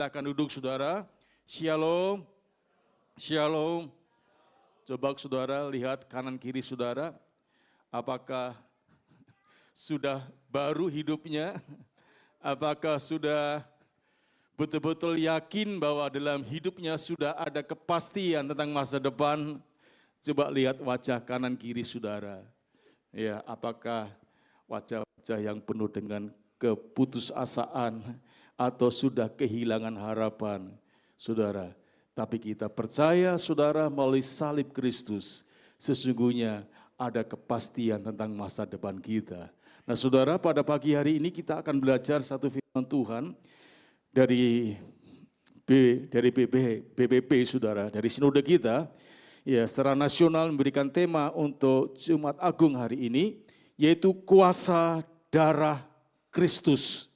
Kita akan duduk saudara. Shalom. Shalom. Coba saudara lihat kanan kiri saudara. Apakah sudah baru hidupnya? Apakah sudah betul-betul yakin bahwa dalam hidupnya sudah ada kepastian tentang masa depan? Coba lihat wajah kanan kiri saudara. Ya, apakah wajah-wajah yang penuh dengan keputusasaan atau sudah kehilangan harapan, saudara. Tapi kita percaya, saudara, melalui salib Kristus, sesungguhnya ada kepastian tentang masa depan kita. Nah, saudara, pada pagi hari ini kita akan belajar satu firman Tuhan dari BPP, saudara, dari sinode kita, ya, secara nasional memberikan tema untuk Jumat Agung hari ini, yaitu kuasa darah Kristus.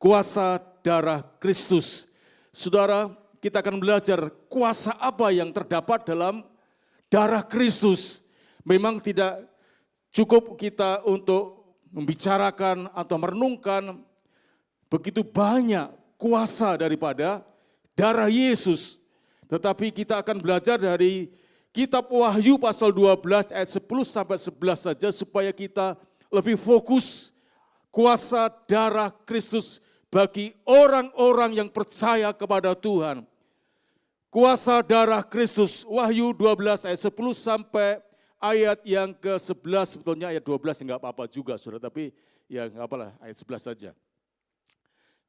Kuasa darah Kristus. Saudara, kita akan belajar kuasa apa yang terdapat dalam darah Kristus. Memang tidak cukup kita untuk membicarakan atau merenungkan begitu banyak kuasa daripada darah Yesus. Tetapi kita akan belajar dari kitab Wahyu pasal 12 ayat 10 sampai 11 saja supaya kita lebih fokus kuasa darah Kristus bagi orang-orang yang percaya kepada Tuhan. Kuasa darah Kristus, Wahyu 12 ayat 10 sampai ayat yang ke-11, sebetulnya ayat 12 enggak apa-apa juga saudara, tapi ya enggak apalah, ayat 11 saja.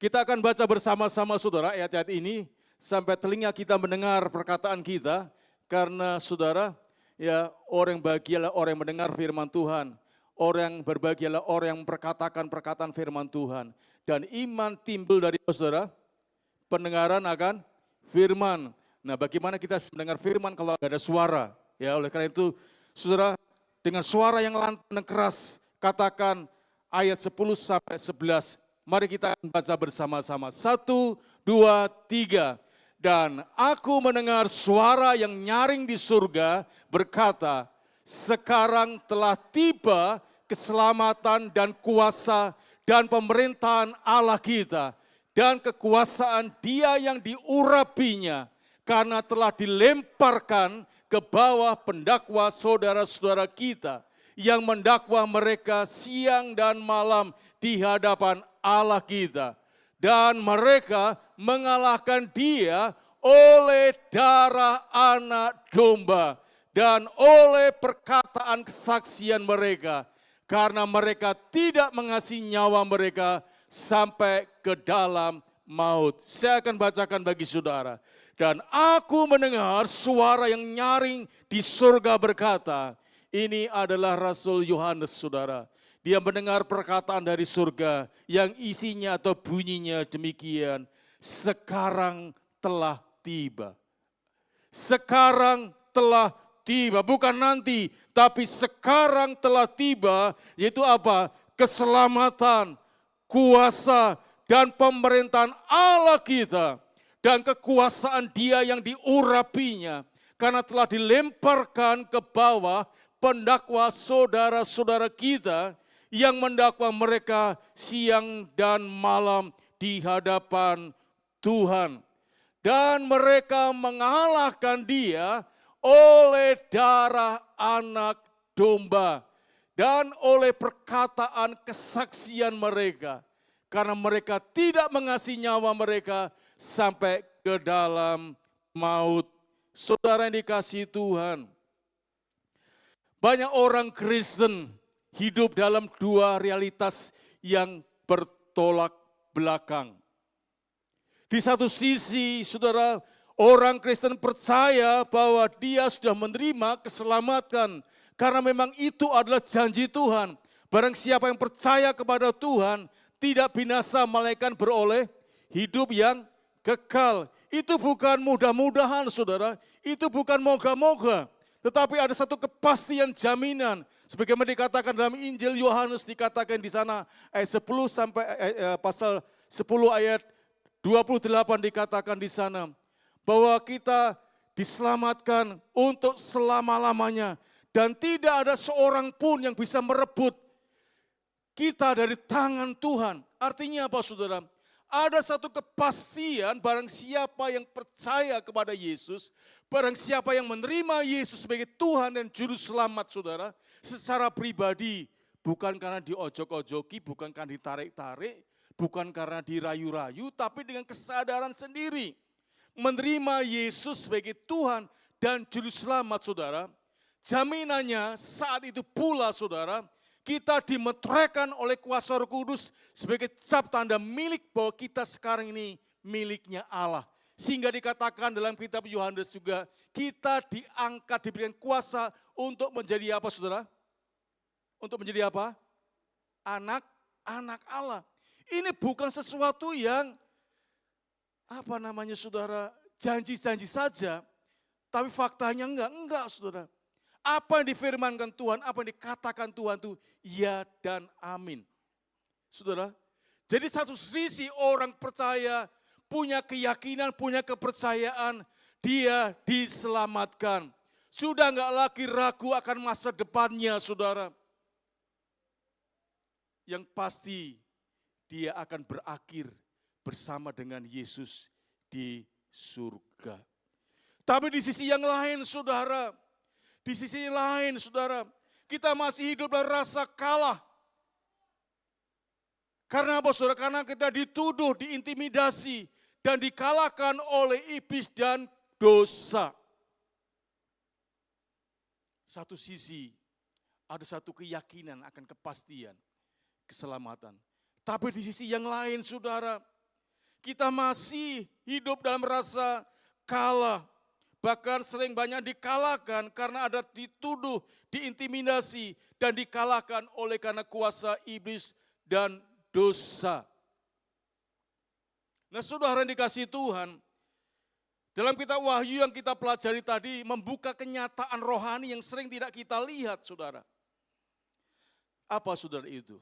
Kita akan baca bersama-sama saudara ayat-ayat ini sampai telinga kita mendengar perkataan kita, karena saudara, ya, orang bahagialah orang yang mendengar firman Tuhan. Orang berbahagialah orang yang memperkatakan perkataan firman Tuhan. Dan iman timbul dari saudara, pendengaran akan firman. Nah, bagaimana kita mendengar firman kalau tidak ada suara? Ya, oleh karena itu, saudara, dengan suara yang lantang dan keras, katakan ayat 10 sampai 11. Mari kita baca bersama-sama. 1, 2, 3. Dan aku mendengar suara yang nyaring di surga berkata, sekarang telah tiba keselamatan dan kuasa dan pemerintahan Allah kita dan kekuasaan Dia yang diurapinya, karena telah dilemparkan ke bawah pendakwa saudara-saudara kita yang mendakwa mereka siang dan malam di hadapan Allah kita. Dan mereka mengalahkan Dia oleh darah anak domba dan oleh perkataan kesaksian mereka, karena mereka tidak mengasihi nyawa mereka sampai ke dalam maut. Saya akan bacakan bagi saudara. Dan aku mendengar suara yang nyaring di surga berkata, ini adalah Rasul Yohanes saudara. Dia mendengar perkataan dari surga yang isinya atau bunyinya demikian, sekarang telah tiba. Sekarang telah tiba, bukan nanti, tapi sekarang telah tiba, yaitu apa? Keselamatan, kuasa, dan pemerintahan Allah kita, dan kekuasaan Dia yang diurapinya, karena telah dilemparkan ke bawah pendakwa saudara-saudara kita, yang mendakwa mereka siang dan malam di hadapan Tuhan. Dan mereka mengalahkan Dia oleh darah anak domba dan oleh perkataan kesaksian mereka, karena mereka tidak mengasihi nyawa mereka sampai ke dalam maut. Saudara yang dikasihi Tuhan, banyak orang Kristen hidup dalam dua realitas yang bertolak belakang. Di satu sisi, saudara, orang Kristen percaya bahwa dia sudah menerima keselamatan, karena memang itu adalah janji Tuhan. Barang siapa yang percaya kepada Tuhan, tidak binasa melainkan beroleh hidup yang kekal. Itu bukan mudah-mudahan saudara, itu bukan moga-moga. Tetapi ada satu kepastian jaminan. Sebagaimana dikatakan dalam Injil Yohanes, dikatakan di sana ayat 10 sampai pasal 10 ayat 28 dikatakan di sana, bahwa kita diselamatkan untuk selama-lamanya dan tidak ada seorang pun yang bisa merebut kita dari tangan Tuhan. Artinya apa saudara? Ada satu kepastian barang siapa yang percaya kepada Yesus, barang siapa yang menerima Yesus sebagai Tuhan dan Juru Selamat saudara, secara pribadi, bukan karena diojok-ojoki, bukan karena ditarik-tarik, bukan karena dirayu-rayu, tapi dengan kesadaran sendiri. Menerima Yesus sebagai Tuhan dan Juru Selamat saudara, jaminannya saat itu pula saudara, kita dimeteraikan oleh kuasa Roh Kudus sebagai cap tanda milik bahwa kita sekarang ini miliknya Allah. Sehingga dikatakan dalam kitab Yohanes juga, kita diangkat, diberikan kuasa untuk menjadi apa saudara? Untuk menjadi apa? Anak Allah. Ini bukan sesuatu yang saudara, janji-janji saja, tapi faktanya enggak saudara. Apa yang difirmankan Tuhan, apa yang dikatakan Tuhan itu ya dan amin. Saudara, jadi satu sisi orang percaya, punya keyakinan, punya kepercayaan, dia diselamatkan. Sudah enggak lagi ragu akan masa depannya saudara. Yang pasti dia akan berakhir bersama dengan Yesus di surga. Tapi di sisi yang lain saudara, kita masih hidup dalam rasa kalah. Karena apa saudara? Karena kita dituduh, diintimidasi, dan dikalahkan oleh iblis dan dosa. Satu sisi, ada satu keyakinan akan kepastian, keselamatan. Tapi di sisi yang lain saudara, kita masih hidup dalam rasa kalah. Bahkan sering banyak dikalahkan karena ada dituduh, diintimidasi, dan dikalahkan oleh karena kuasa iblis dan dosa. Nah saudara yang dikasihi Tuhan, dalam kitab Wahyu yang kita pelajari tadi, membuka kenyataan rohani yang sering tidak kita lihat saudara. Apa saudara itu?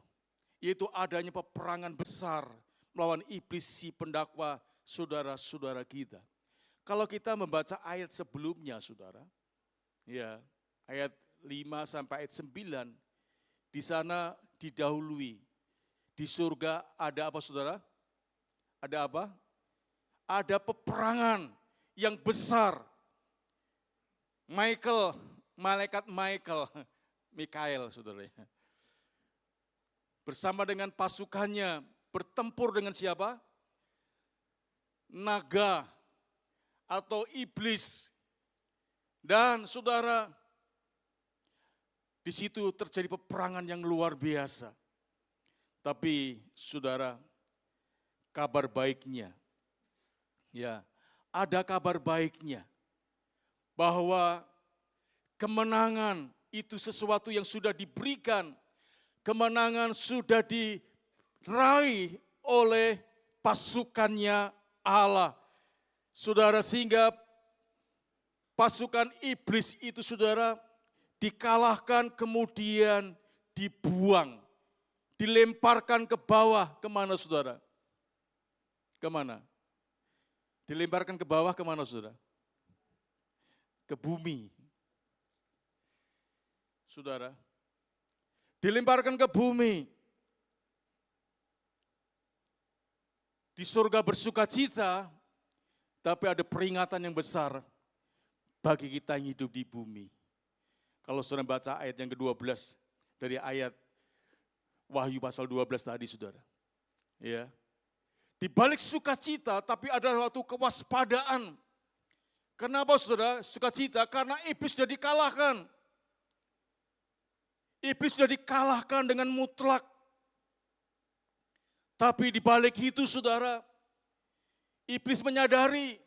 Yaitu adanya peperangan besar melawan iblis si pendakwa saudara-saudara kita. Kalau kita membaca ayat sebelumnya saudara, ya ayat 5 sampai ayat 9, di sana didahului. Di surga ada apa saudara? Ada apa? Ada peperangan yang besar. Malaikat Mikael saudara. Bersama dengan pasukannya bertempur dengan siapa? Naga atau iblis. Dan saudara, di situ terjadi peperangan yang luar biasa. Tapi saudara, kabar baiknya, ya ada kabar baiknya bahwa kemenangan itu sesuatu yang sudah diberikan, kemenangan sudah diraih oleh pasukannya Allah. Saudara, sehingga pasukan iblis itu saudara dikalahkan kemudian dibuang, dilemparkan ke bawah. Kemana saudara? Kemana? Dilemparkan ke bawah kemana saudara? Ke bumi. Saudara, dilemparkan ke bumi. Di surga bersukacita, tapi ada peringatan yang besar bagi kita yang hidup di bumi. Kalau saudara baca ayat yang ke-12 dari ayat Wahyu pasal 12 tadi saudara. Ya. Di balik sukacita tapi ada suatu kewaspadaan. Kenapa saudara sukacita? Karena iblis sudah dikalahkan. Iblis sudah dikalahkan dengan mutlak. Tapi di balik itu saudara, iblis menyadari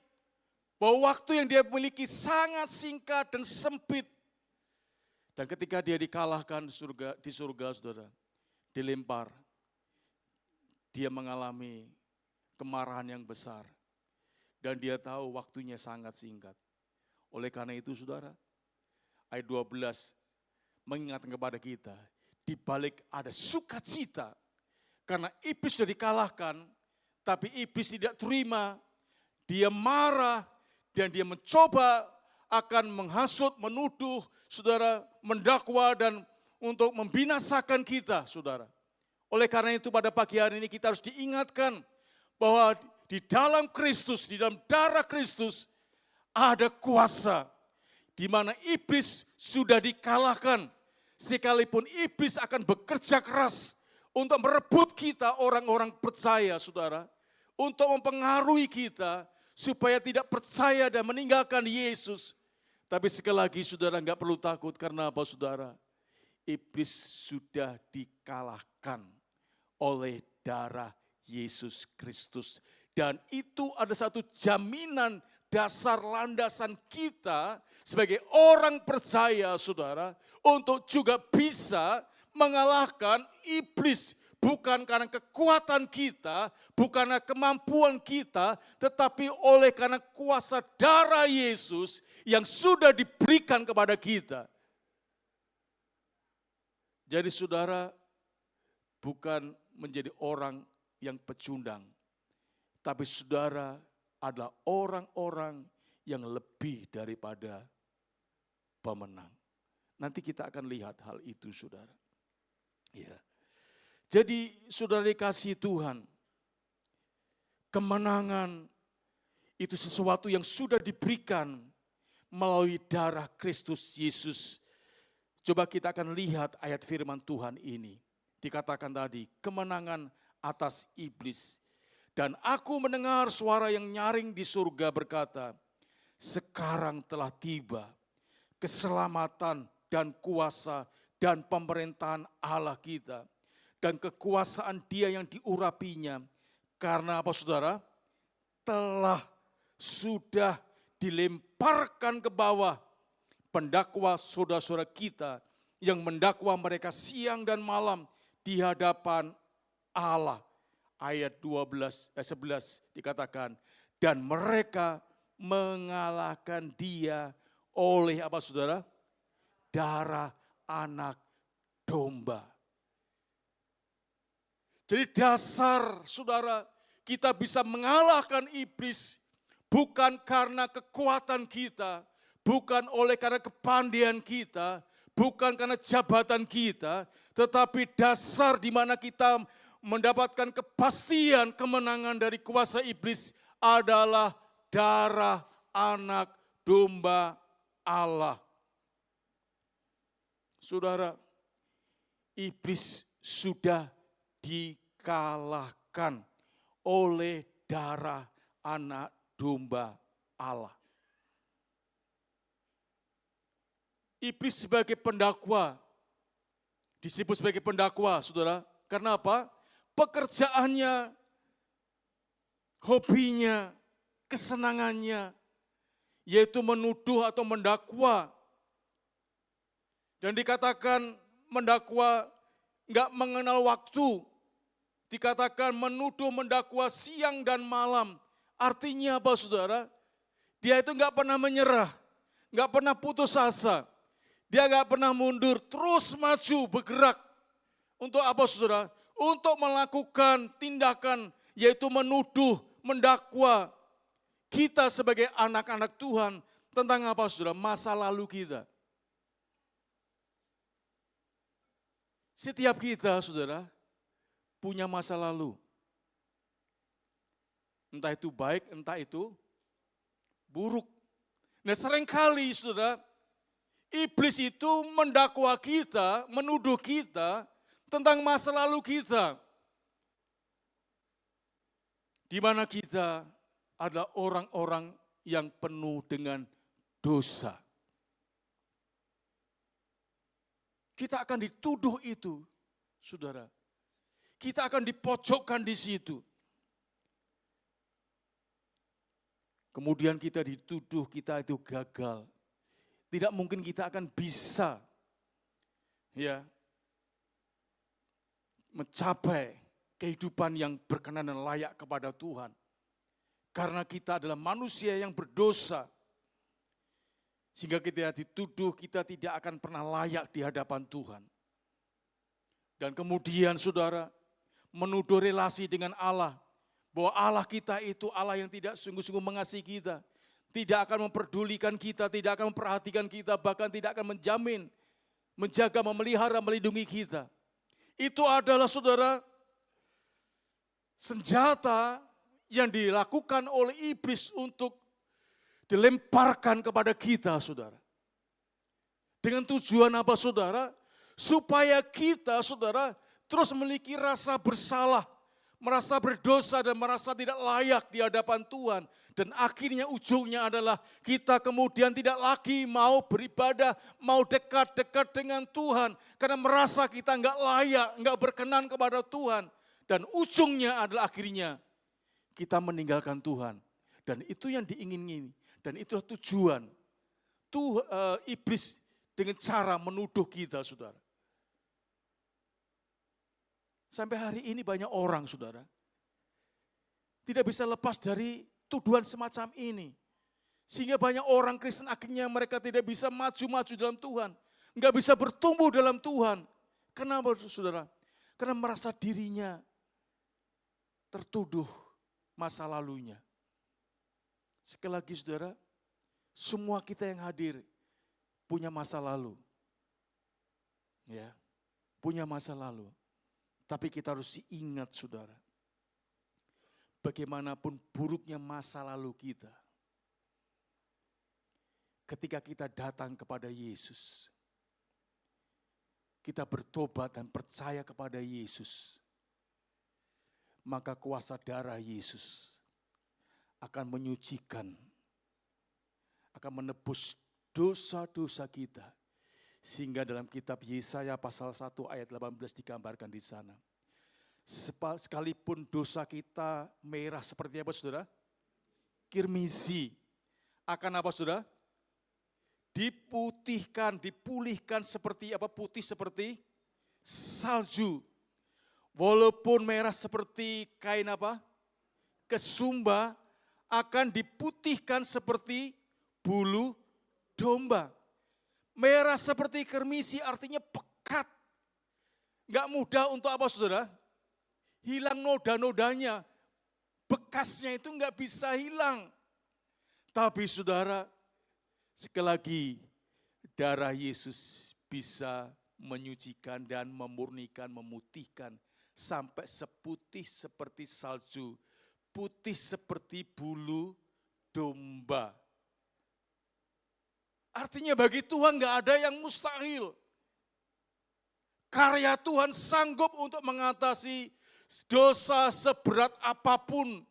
bahwa waktu yang dia miliki sangat singkat dan sempit. Dan ketika dia dikalahkan di surga saudara, dilempar, dia mengalami kemarahan yang besar. Dan dia tahu waktunya sangat singkat. Oleh karena itu saudara, ayat 12 mengingatkan kepada kita, di balik ada sukacita, karena iblis sudah dikalahkan, tapi iblis tidak terima, dia marah, dan dia mencoba akan menghasut, menuduh, saudara, mendakwa, dan untuk membinasakan kita, saudara. Oleh karena itu pada pagi hari ini kita harus diingatkan, bahwa di dalam Kristus, di dalam darah Kristus ada kuasa di mana iblis sudah dikalahkan. Sekalipun iblis akan bekerja keras untuk merebut kita orang-orang percaya, saudara. Untuk mempengaruhi kita supaya tidak percaya dan meninggalkan Yesus. Tapi sekali lagi saudara enggak perlu takut karena apa saudara? Iblis sudah dikalahkan oleh darah Yesus Kristus. Dan itu ada satu jaminan dasar landasan kita sebagai orang percaya saudara. Untuk juga bisa mengalahkan iblis. Bukan karena kekuatan kita, bukan karena kemampuan kita, tetapi oleh karena kuasa darah Yesus yang sudah diberikan kepada kita. Jadi saudara bukan menjadi orang yang pecundang, tapi saudara adalah orang-orang yang lebih daripada pemenang. Nanti kita akan lihat hal itu saudara. Ya. Jadi saudara dikasihi Tuhan, kemenangan itu sesuatu yang sudah diberikan melalui darah Kristus Yesus. Coba kita akan lihat ayat firman Tuhan ini. Dikatakan tadi, kemenangan atas iblis. Dan aku mendengar suara yang nyaring di surga berkata, sekarang telah tiba keselamatan dan kuasa dan pemerintahan Allah kita. Dan kekuasaan dia yang diurapinya. Karena apa saudara? Telah sudah dilemparkan ke bawah pendakwa saudara-saudara kita yang mendakwa mereka siang dan malam di hadapan Allah. Ayat 11 dikatakan, dan mereka mengalahkan dia oleh apa saudara? Darah anak domba. Jadi dasar saudara kita bisa mengalahkan iblis bukan karena kekuatan kita, bukan oleh karena kepandaian kita, bukan karena jabatan kita, tetapi dasar di mana kita mendapatkan kepastian kemenangan dari kuasa iblis adalah darah anak domba Allah. Saudara, iblis sudah dikalahkan oleh darah anak domba Allah. Iblis sebagai pendakwa, disebut sebagai pendakwa, saudara. Karena apa? Pekerjaannya, hobinya, kesenangannya, yaitu menuduh atau mendakwa. Dan dikatakan mendakwa enggak mengenal waktu. Dikatakan menuduh mendakwa siang dan malam. Artinya apa saudara? Dia itu enggak pernah menyerah, enggak pernah putus asa. Dia enggak pernah mundur, terus maju bergerak. Untuk apa saudara? Untuk melakukan tindakan yaitu menuduh, mendakwa kita sebagai anak-anak Tuhan tentang apa saudara? Masa lalu kita. Setiap kita, saudara, punya masa lalu. Entah itu baik, entah itu buruk. Nah seringkali, saudara, iblis itu mendakwa kita, menuduh kita tentang masa lalu kita. Di mana kita adalah orang-orang yang penuh dengan dosa. Kita akan dituduh itu, saudara. Kita akan dipojokkan di situ. Kemudian kita dituduh kita itu gagal. Tidak mungkin kita akan bisa mencapai kehidupan yang berkenan dan layak kepada Tuhan. Karena kita adalah manusia yang berdosa. Sehingga kita dituduh kita tidak akan pernah layak di hadapan Tuhan. Dan kemudian saudara menuduh relasi dengan Allah. Bahwa Allah kita itu Allah yang tidak sungguh-sungguh mengasihi kita. Tidak akan memperdulikan kita, tidak akan memperhatikan kita, bahkan tidak akan menjamin, menjaga, memelihara, melindungi kita. Itu adalah saudara senjata yang dilakukan oleh iblis untuk dilemparkan kepada kita, saudara. Dengan tujuan apa, saudara? Supaya kita, saudara, terus memiliki rasa bersalah, merasa berdosa dan merasa tidak layak di hadapan Tuhan. Dan akhirnya ujungnya adalah kita kemudian tidak lagi mau beribadah, mau dekat-dekat dengan Tuhan. Karena merasa kita enggak layak, enggak berkenan kepada Tuhan. Dan ujungnya adalah akhirnya kita meninggalkan Tuhan. Dan itu yang diingini. Dan itulah tujuan iblis dengan cara menuduh kita, saudara. Sampai hari ini banyak orang, saudara, tidak bisa lepas dari tuduhan semacam ini. Sehingga banyak orang Kristen akhirnya mereka tidak bisa maju-maju dalam Tuhan. Enggak bisa bertumbuh dalam Tuhan. Kenapa, saudara? Karena merasa dirinya tertuduh masa lalunya. Sekali lagi, saudara, semua kita yang hadir punya masa lalu. Ya, punya masa lalu. Tapi kita harus ingat, saudara, bagaimanapun buruknya masa lalu kita, ketika kita datang kepada Yesus, kita bertobat dan percaya kepada Yesus, maka kuasa darah Yesus akan menyucikan, akan menebus dosa-dosa kita. Sehingga dalam kitab Yesaya pasal 1 ayat 18 digambarkan di sana. Sekalipun dosa kita merah seperti apa, saudara? Kirmizi. Akan apa, saudara? Diputihkan, dipulihkan seperti apa? Putih seperti salju. Walaupun merah seperti kain apa? Kesumba, akan diputihkan seperti bulu domba. Merah seperti kirmizi artinya pekat. Enggak mudah untuk apa, saudara? Hilang noda-nodanya. Bekasnya itu enggak bisa hilang. Tapi saudara, sekali lagi, darah Yesus bisa menyucikan dan memurnikan, memutihkan. Sampai seputih seperti salju. Putih seperti bulu domba. Artinya bagi Tuhan enggak ada yang mustahil. Karya Tuhan sanggup untuk mengatasi dosa seberat apapun.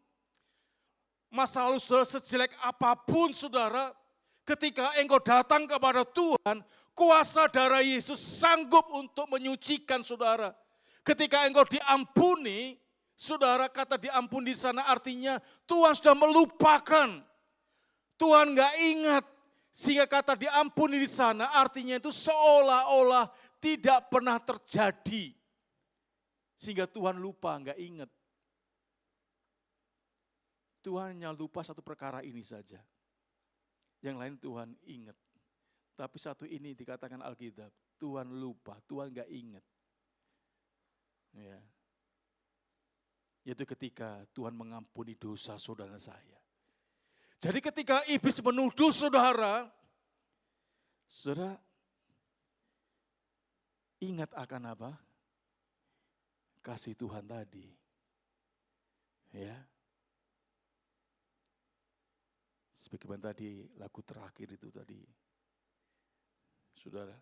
Masa lalu saudara sejelek apapun, saudara. Ketika engkau datang kepada Tuhan, kuasa darah Yesus sanggup untuk menyucikan saudara. Ketika engkau diampuni, saudara, kata diampuni di sana artinya Tuhan sudah melupakan. Tuhan enggak ingat. Sehingga kata diampuni di sana artinya itu seolah-olah tidak pernah terjadi. Sehingga Tuhan lupa, enggak ingat. Tuhan hanya lupa satu perkara ini saja. Yang lain Tuhan ingat. Tapi satu ini dikatakan Alkitab, Tuhan lupa, Tuhan enggak ingat. Ya. Yaitu ketika Tuhan mengampuni dosa saudara saya. Jadi ketika iblis menuduh saudara, saudara ingat akan apa? Kasih Tuhan tadi. Ya. Sebagaimana tadi lagu terakhir itu tadi. Saudara,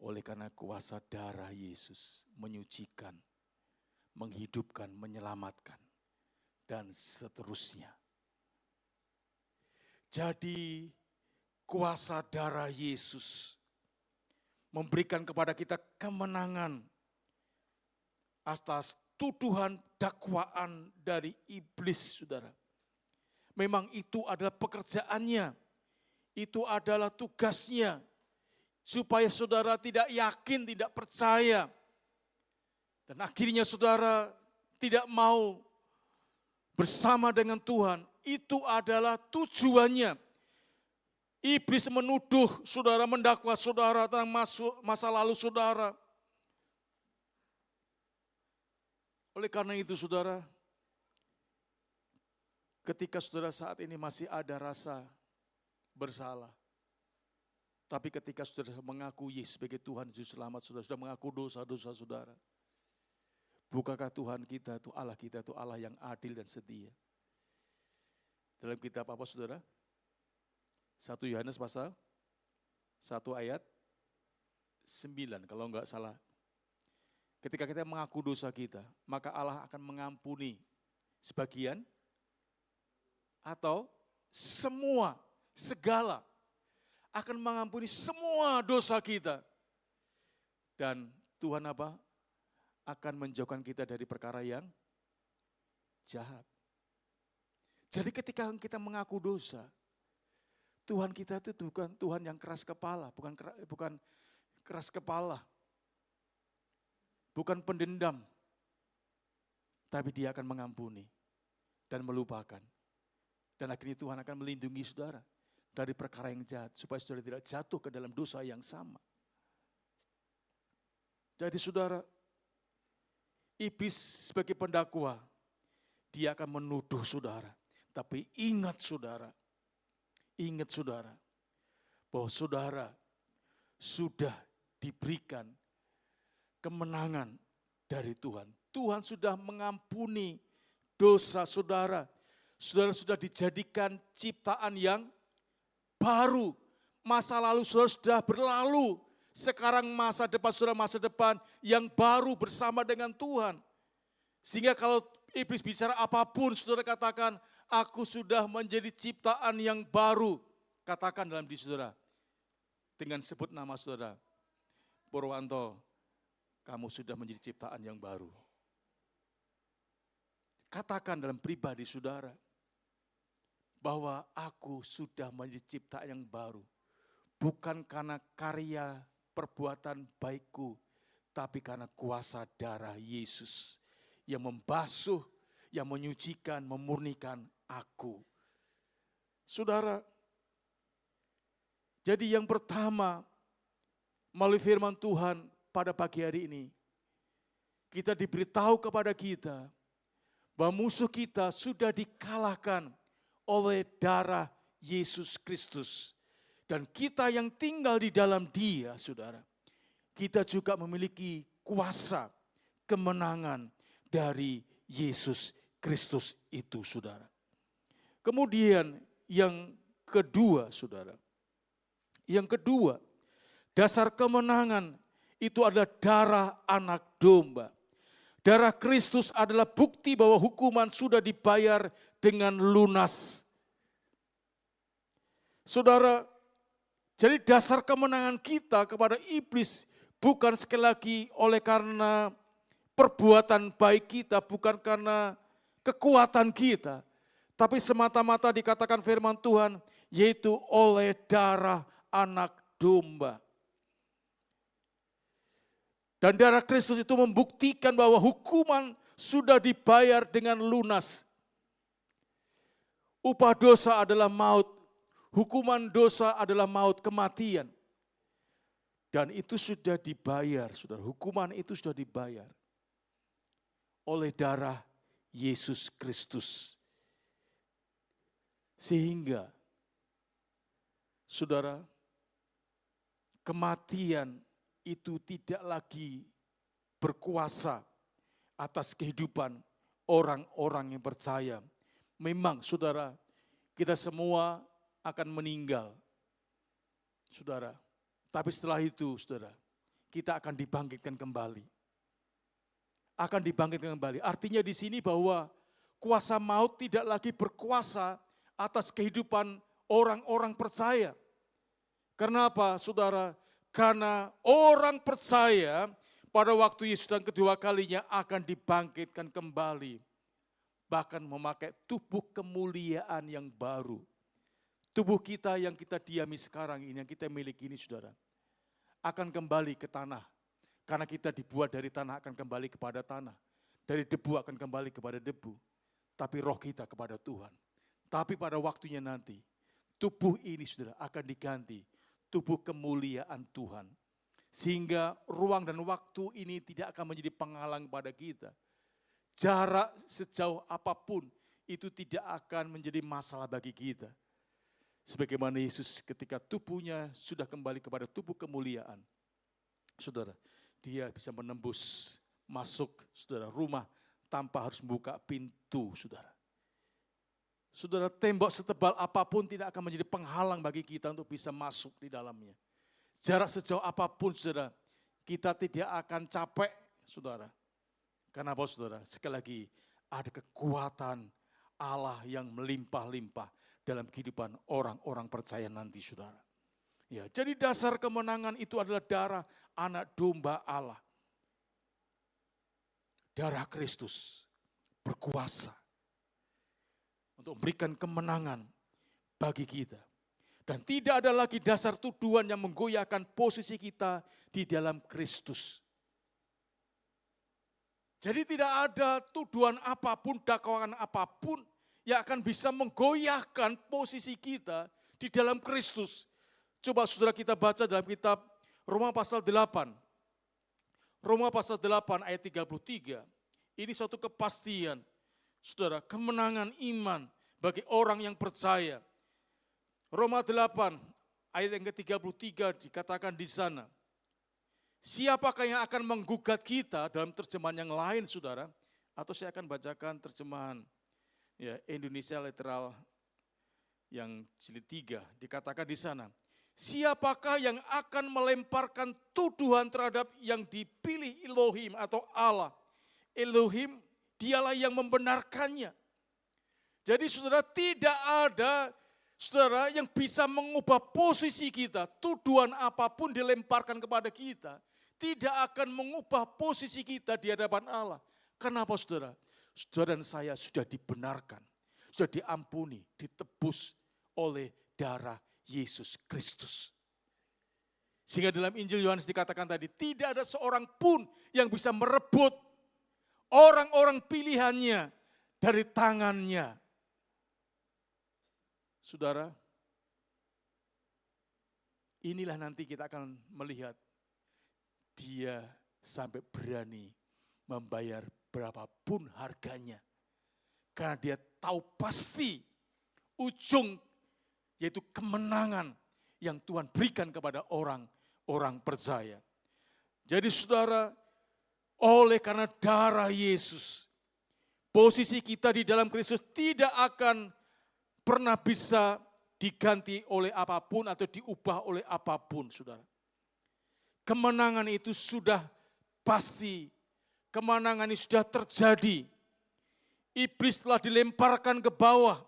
oleh karena kuasa darah Yesus menyucikan, menghidupkan, menyelamatkan, dan seterusnya. Jadi kuasa darah Yesus memberikan kepada kita kemenangan atas tuduhan dakwaan dari iblis, saudara. Memang itu adalah pekerjaannya, itu adalah tugasnya, supaya saudara tidak yakin, tidak percaya. Dan akhirnya saudara tidak mau bersama dengan Tuhan. Itu adalah tujuannya. Iblis menuduh saudara, mendakwa saudara tentang masa lalu saudara. Oleh karena itu saudara, ketika saudara saat ini masih ada rasa bersalah, tapi ketika saudara mengaku Yesus sebagai Tuhan Juru Selamat, saudara sudah mengaku dosa-dosa saudara, Bukankah Tuhan kita itu Allah yang adil dan setia? Dalam kitab apa saudara? 1 Yohanes pasal 1 ayat 9 kalau enggak salah. Ketika kita mengaku dosa kita, maka Allah akan mengampuni sebagian atau semua, segala. Akan mengampuni semua dosa kita. Dan Tuhan apa? Akan menjauhkan kita dari perkara yang jahat. Jadi ketika kita mengaku dosa, Tuhan kita itu bukan Tuhan yang keras kepala, bukan keras kepala, bukan pendendam, tapi Dia akan mengampuni dan melupakan. Dan akhirnya Tuhan akan melindungi saudara dari perkara yang jahat, supaya saudara tidak jatuh ke dalam dosa yang sama. Jadi saudara, iblis sebagai pendakwa, dia akan menuduh saudara. Tapi ingat saudara, bahwa saudara sudah diberikan kemenangan dari Tuhan. Tuhan sudah mengampuni dosa saudara. Saudara sudah dijadikan ciptaan yang baru. Masa lalu saudara sudah berlalu. Sekarang masa depan saudara, masa depan yang baru bersama dengan Tuhan. Sehingga kalau iblis bicara apapun, saudara katakan, aku sudah menjadi ciptaan yang baru. Katakan dalam diri saudara, dengan sebut nama saudara, Purwanto, kamu sudah menjadi ciptaan yang baru. Katakan dalam pribadi saudara, bahwa aku sudah menjadi ciptaan yang baru. Bukan karena karya perbuatan baikku, tapi karena kuasa darah Yesus yang membasuh, yang menyucikan, memurnikan aku. Saudara, jadi yang pertama, melalui firman Tuhan pada pagi hari ini, kita diberitahu kepada kita, bahwa musuh kita sudah dikalahkan oleh darah Yesus Kristus. Dan kita yang tinggal di dalam Dia, saudara, kita juga memiliki kuasa kemenangan dari Yesus Kristus itu, saudara. Kemudian yang kedua, saudara. Yang kedua, dasar kemenangan itu adalah darah anak domba. Darah Kristus adalah bukti bahwa hukuman sudah dibayar dengan lunas. Saudara, jadi dasar kemenangan kita kepada iblis bukan sekali lagi oleh karena perbuatan baik kita, bukan karena kekuatan kita, tapi semata-mata dikatakan firman Tuhan, yaitu oleh darah anak domba. Dan darah Kristus itu membuktikan bahwa hukuman sudah dibayar dengan lunas. Upah dosa adalah maut. Hukuman dosa adalah maut, kematian. Dan itu sudah dibayar, saudara. Hukuman itu sudah dibayar oleh darah Yesus Kristus. Sehingga, saudara, kematian itu tidak lagi berkuasa atas kehidupan orang-orang yang percaya. Memang, saudara, kita semua akan meninggal, saudara. Tapi setelah itu, saudara, kita akan dibangkitkan kembali. Akan dibangkitkan kembali. Artinya di sini bahwa kuasa maut tidak lagi berkuasa atas kehidupan orang-orang percaya. Kenapa, saudara? Karena orang percaya pada waktu Yesus dan kedua kalinya akan dibangkitkan kembali. Bahkan memakai tubuh kemuliaan yang baru. Tubuh kita yang kita diami sekarang ini, yang kita miliki ini, saudara, akan kembali ke tanah. Karena kita dibuat dari tanah, akan kembali kepada tanah. Dari debu akan kembali kepada debu. Tapi roh kita kepada Tuhan. Tapi pada waktunya nanti, tubuh ini, saudara, akan diganti. Tubuh kemuliaan Tuhan. Sehingga ruang dan waktu ini tidak akan menjadi penghalang pada kita. Jarak sejauh apapun, itu tidak akan menjadi masalah bagi kita. Sebagaimana Yesus ketika tubuhnya sudah kembali kepada tubuh kemuliaan. Saudara, Dia bisa menembus masuk, saudara, rumah tanpa harus membuka pintu, saudara. Saudara, tembok setebal apapun tidak akan menjadi penghalang bagi kita untuk bisa masuk di dalamnya. Jarak sejauh apapun, saudara, kita tidak akan capek, saudara. Karena apa, saudara? Sekali lagi, ada kekuatan Allah yang melimpah-limpah dalam kehidupan orang-orang percaya nanti, saudara. Ya, jadi dasar kemenangan itu adalah darah anak domba Allah. Darah Kristus berkuasa untuk memberikan kemenangan bagi kita. Dan tidak ada lagi dasar tuduhan yang menggoyahkan posisi kita di dalam Kristus. Jadi tidak ada tuduhan apapun, dakwaan apapun yang akan bisa menggoyahkan posisi kita di dalam Kristus. Coba saudara kita baca dalam kitab Roma pasal 8. Roma pasal 8 ayat 33. Ini suatu kepastian, saudara, kemenangan iman bagi orang yang percaya. Roma 8 ayat yang ke-33 dikatakan di sana. Siapakah yang akan menggugat kita, dalam terjemahan yang lain, saudara? Atau saya akan bacakan terjemahan ya, Indonesia literal yang jilid 3. Dikatakan di sana, siapakah yang akan melemparkan tuduhan terhadap yang dipilih Elohim atau Allah? Elohim, dialah yang membenarkannya. Jadi saudara, tidak ada saudara yang bisa mengubah posisi kita. Tuduhan apapun dilemparkan kepada kita tidak akan mengubah posisi kita di hadapan Allah. Kenapa, saudara? Saudara dan saya sudah dibenarkan, sudah diampuni, ditebus oleh darah Yesus Kristus. Sehingga dalam Injil Yohanes dikatakan tadi, tidak ada seorang pun yang bisa merebut orang-orang pilihannya dari tangannya. Saudara, inilah nanti kita akan melihat dia sampai berani membayar berapapun harganya. Karena dia tahu pasti ujung yaitu kemenangan yang Tuhan berikan kepada orang-orang percaya. Jadi saudara, oleh karena darah Yesus, posisi kita di dalam Kristus tidak akan pernah bisa diganti oleh apapun atau diubah oleh apapun, saudara. Kemenangan itu sudah pasti, kemenangan ini sudah terjadi. Iblis telah dilemparkan ke bawah.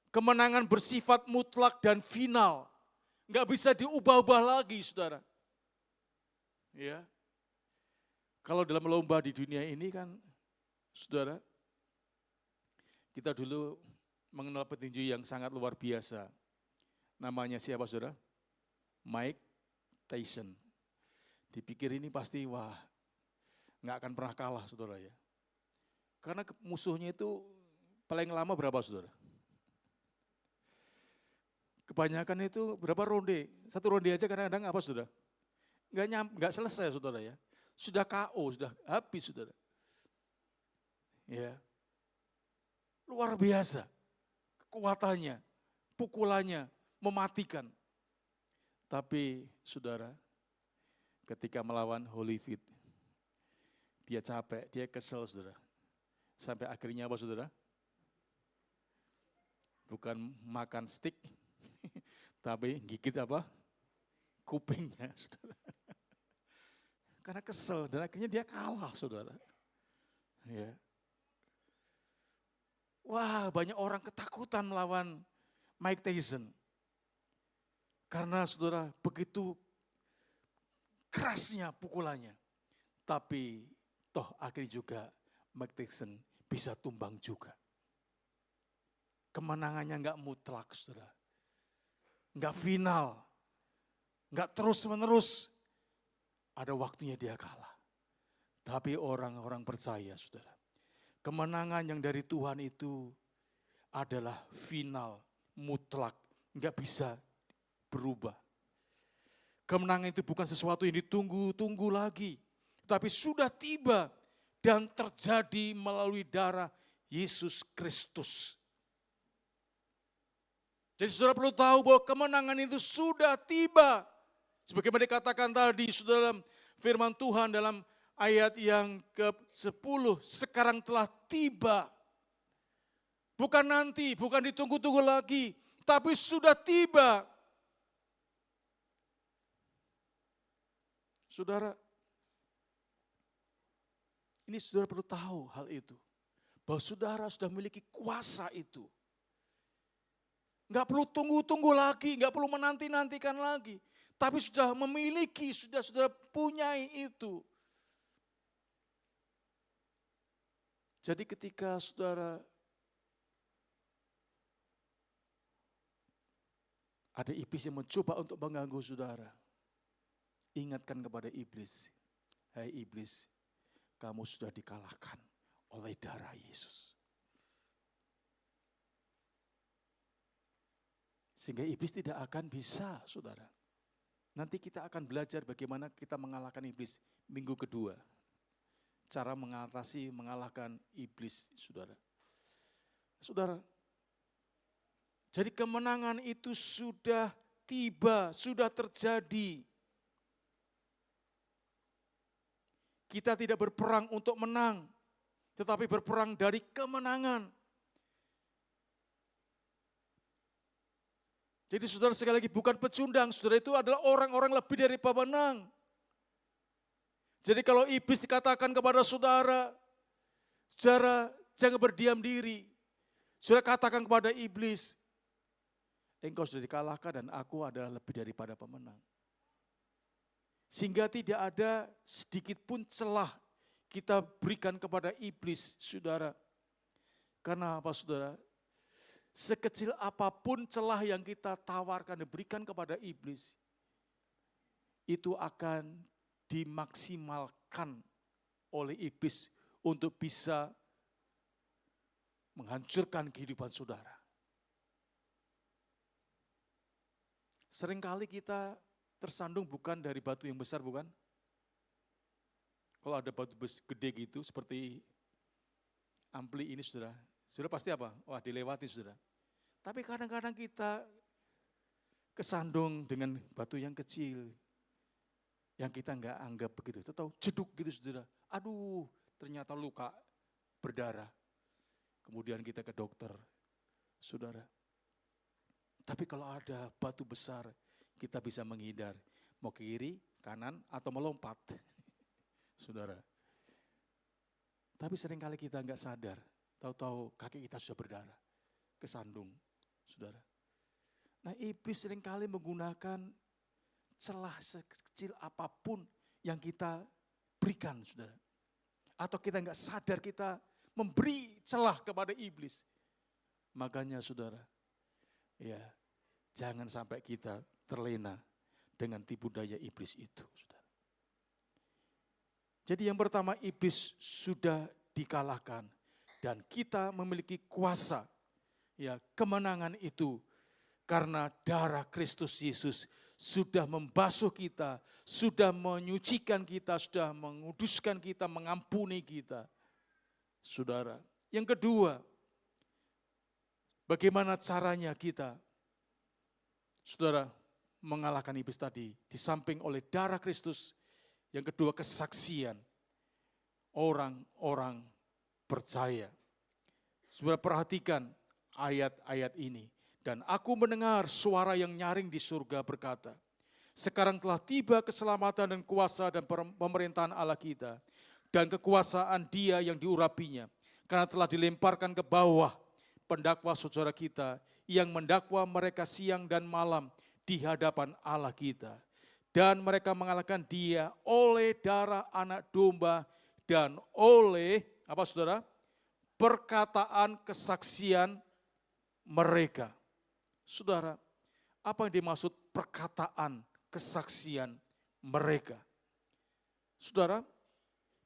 Kemenangan bersifat mutlak dan final. Enggak bisa diubah-ubah lagi, saudara. Ya. Kalau dalam lomba di dunia ini kan, saudara, kita dulu mengenal petinju yang sangat luar biasa. Namanya siapa, saudara? Mike Tyson. Dipikir ini pasti, wah, nggak akan pernah kalah, saudara ya. Karena musuhnya itu paling lama berapa, saudara? Kebanyakan itu berapa ronde? Satu ronde aja kadang-kadang apa, saudara? Nggak selesai, saudara ya. Sudah KO, sudah habis, saudara. Ya, luar biasa. Kekuatannya, pukulannya, mematikan. Tapi saudara, ketika melawan Holyfield, dia capek, dia kesel, saudara. Sampai akhirnya apa, saudara? Bukan makan steak, tapi gigit apa? Kupingnya, saudara. Karena kesel, dan akhirnya dia kalah, saudara. Ya. Wah, banyak orang ketakutan melawan Mike Tyson. Karena saudara, begitu kerasnya pukulannya. Tapi toh akhirnya juga Mike Tyson bisa tumbang juga. Kemenangannya enggak mutlak, saudara. Enggak final. Enggak terus-menerus. Ada waktunya dia kalah. Tapi orang-orang percaya, saudara. Kemenangan yang dari Tuhan itu adalah final, mutlak, enggak bisa berubah. Kemenangan itu bukan sesuatu yang ditunggu-tunggu lagi, tapi sudah tiba dan terjadi melalui darah Yesus Kristus. Jadi saudara perlu tahu bahwa kemenangan itu sudah tiba. Sebagaimana dikatakan tadi, saudara, dalam firman Tuhan dalam ayat yang ke-10, sekarang telah tiba. Bukan nanti, bukan ditunggu-tunggu lagi, tapi sudah tiba. Saudara, ini saudara perlu tahu hal itu. Bahwa saudara sudah memiliki kuasa itu. Enggak perlu tunggu-tunggu lagi, enggak perlu menanti-nantikan lagi. Tapi sudah memiliki, sudah saudara punyai itu. Jadi ketika saudara ada iblis yang mencoba untuk mengganggu saudara, ingatkan kepada iblis, hai iblis, kamu sudah dikalahkan oleh darah Yesus. Sehingga iblis tidak akan bisa, saudara. Nanti kita akan belajar bagaimana kita mengalahkan iblis minggu kedua. Cara mengalahkan iblis, saudara. Saudara, jadi kemenangan itu sudah tiba, sudah terjadi. Kita tidak berperang untuk menang, tetapi berperang dari kemenangan. Jadi saudara sekali lagi bukan pecundang, saudara itu adalah orang-orang lebih dari pemenang. Jadi kalau iblis dikatakan kepada saudara, saudara jangan berdiam diri. Saudara katakan kepada iblis, engkau sudah dikalahkan dan aku adalah lebih daripada pemenang. Sehingga tidak ada sedikit pun celah kita berikan kepada iblis, saudara. Karena apa, saudara? Sekecil apapun celah yang kita tawarkan dan berikan kepada iblis, itu akan dimaksimalkan oleh iblis untuk bisa menghancurkan kehidupan saudara. Seringkali kita tersandung bukan dari batu yang besar, bukan? Kalau ada batu gede gitu seperti ampli ini, saudara pasti apa? Wah, dilewati, saudara. Tapi kadang-kadang kita kesandung dengan batu yang kecil, yang kita enggak anggap begitu. Tahu jeduk gitu, saudara. Aduh, ternyata luka berdarah. Kemudian kita ke dokter, saudara. Tapi kalau ada batu besar, kita bisa menghindar. Mau ke kiri, kanan, atau melompat. Saudara. Tapi seringkali kita enggak sadar. Tahu-tahu kaki kita sudah berdarah. Kesandung, saudara. Nah, iblis seringkali menggunakan celah sekecil apapun yang kita berikan, saudara. Atau kita enggak sadar kita memberi celah kepada iblis. Makanya saudara, ya jangan sampai kita terlena dengan tipu daya iblis itu, saudara. Jadi yang pertama, iblis sudah dikalahkan dan kita memiliki kuasa, ya kemenangan itu karena darah Kristus Yesus sudah membasuh kita, sudah menyucikan kita, sudah menguduskan kita, mengampuni kita. Saudara, yang kedua, bagaimana caranya kita, saudara, mengalahkan iblis tadi? Di samping oleh darah Kristus, yang kedua kesaksian orang-orang percaya. Saudara perhatikan ayat-ayat ini. Dan aku mendengar suara yang nyaring di surga berkata, sekarang telah tiba keselamatan dan kuasa dan pemerintahan Allah kita, dan kekuasaan Dia yang diurapinya, karena telah dilemparkan ke bawah pendakwa saudara kita, yang mendakwa mereka siang dan malam di hadapan Allah kita. Dan mereka mengalahkan Dia oleh darah anak domba dan oleh, apa saudara? Perkataan kesaksian mereka. Saudara, apa yang dimaksud perkataan kesaksian mereka? Saudara,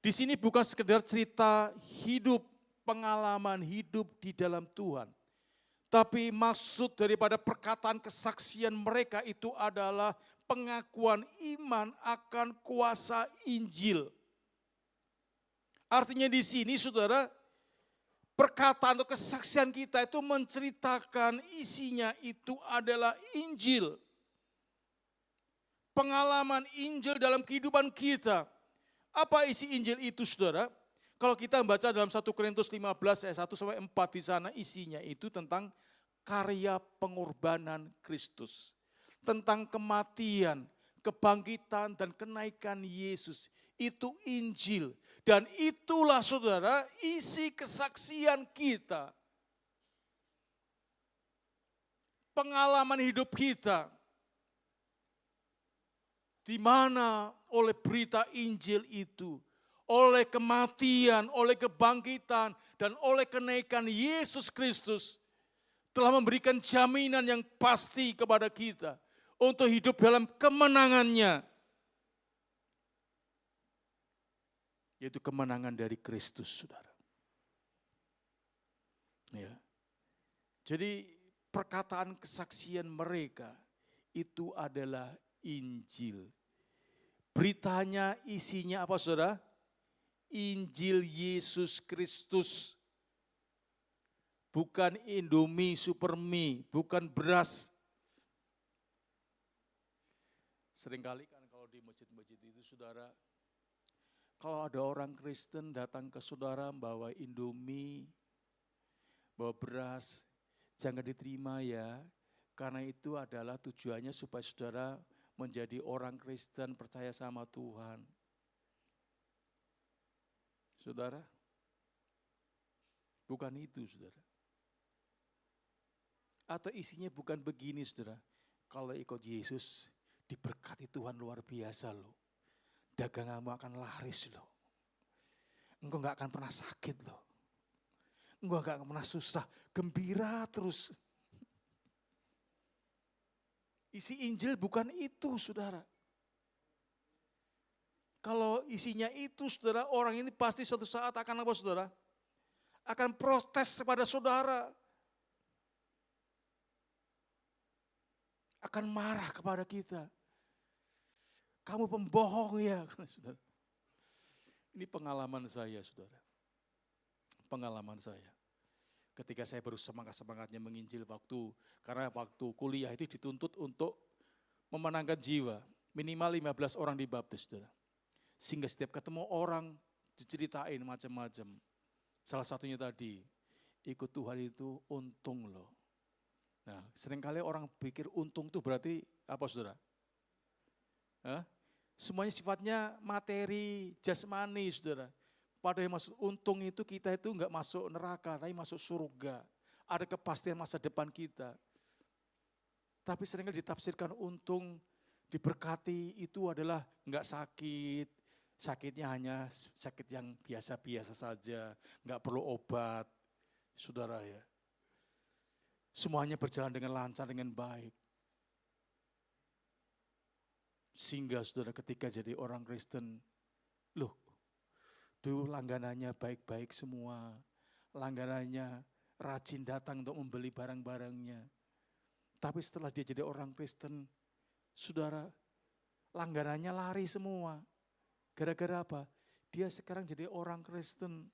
di sini bukan sekedar cerita hidup, pengalaman hidup di dalam Tuhan. Tapi maksud daripada perkataan kesaksian mereka itu adalah pengakuan iman akan kuasa Injil. Artinya di sini, saudara, perkataan atau kesaksian kita itu menceritakan isinya itu adalah Injil. Pengalaman Injil dalam kehidupan kita. Apa isi Injil itu, saudara? Kalau kita membaca dalam 1 Korintus 15 ayat 1-4 di sana isinya itu tentang karya pengorbanan Kristus. Tentang kematian, kebangkitan dan kenaikan Yesus. Itu Injil. Dan itulah saudara isi kesaksian kita. Pengalaman hidup kita. Di mana oleh berita Injil itu, oleh kematian, oleh kebangkitan, dan oleh kenaikan Yesus Kristus telah memberikan jaminan yang pasti kepada kita untuk hidup dalam kemenangannya. Yaitu kemenangan dari Kristus, saudara. Ya. Jadi perkataan kesaksian mereka itu adalah Injil. Beritanya isinya apa, saudara? Injil Yesus Kristus. Bukan Indomie, Supermie, bukan beras. Seringkali kan kalau di masjid-masjid itu, saudara, kalau ada orang Kristen datang ke saudara bawa Indomie, bawa beras, jangan diterima ya. Karena itu adalah tujuannya supaya saudara menjadi orang Kristen percaya sama Tuhan. Saudara, bukan itu, saudara. Atau isinya bukan begini, saudara. Kalau ikut Yesus, diberkati Tuhan luar biasa loh. Daganganmu akan laris loh. Engkau gak akan pernah sakit loh. Engkau gak akan pernah susah, gembira terus. Isi Injil bukan itu, saudara. Kalau isinya itu, saudara, orang ini pasti suatu saat akan apa, saudara? Akan protes kepada saudara. Akan marah kepada kita. Kamu pembohong ya, saudara. Ini pengalaman saya, saudara. Pengalaman saya. Ketika saya baru semangat-semangatnya menginjil karena waktu kuliah itu dituntut untuk memenangkan jiwa. Minimal 15 orang dibaptis, saudara. Sehingga setiap ketemu orang diceritain macam-macam. Salah satunya tadi, ikut Tuhan itu untung loh. Nah, seringkali orang pikir untung itu berarti apa, saudara? Hah? Semuanya sifatnya materi, jasmani, saudara. Padahal yang maksud untung itu kita itu enggak masuk neraka, tapi masuk surga. Ada kepastian masa depan kita. Tapi seringkali ditafsirkan untung, diberkati itu adalah enggak sakit. Sakitnya hanya sakit yang biasa-biasa saja, enggak perlu obat. Saudara ya. Semuanya berjalan dengan lancar, dengan baik. Sehingga saudara ketika jadi orang Kristen, loh, dulu langganannya baik-baik semua. Langganannya rajin datang untuk membeli barang-barangnya. Tapi setelah dia jadi orang Kristen, saudara, langganannya lari semua. Gara-gara apa? Dia sekarang jadi orang Kristen.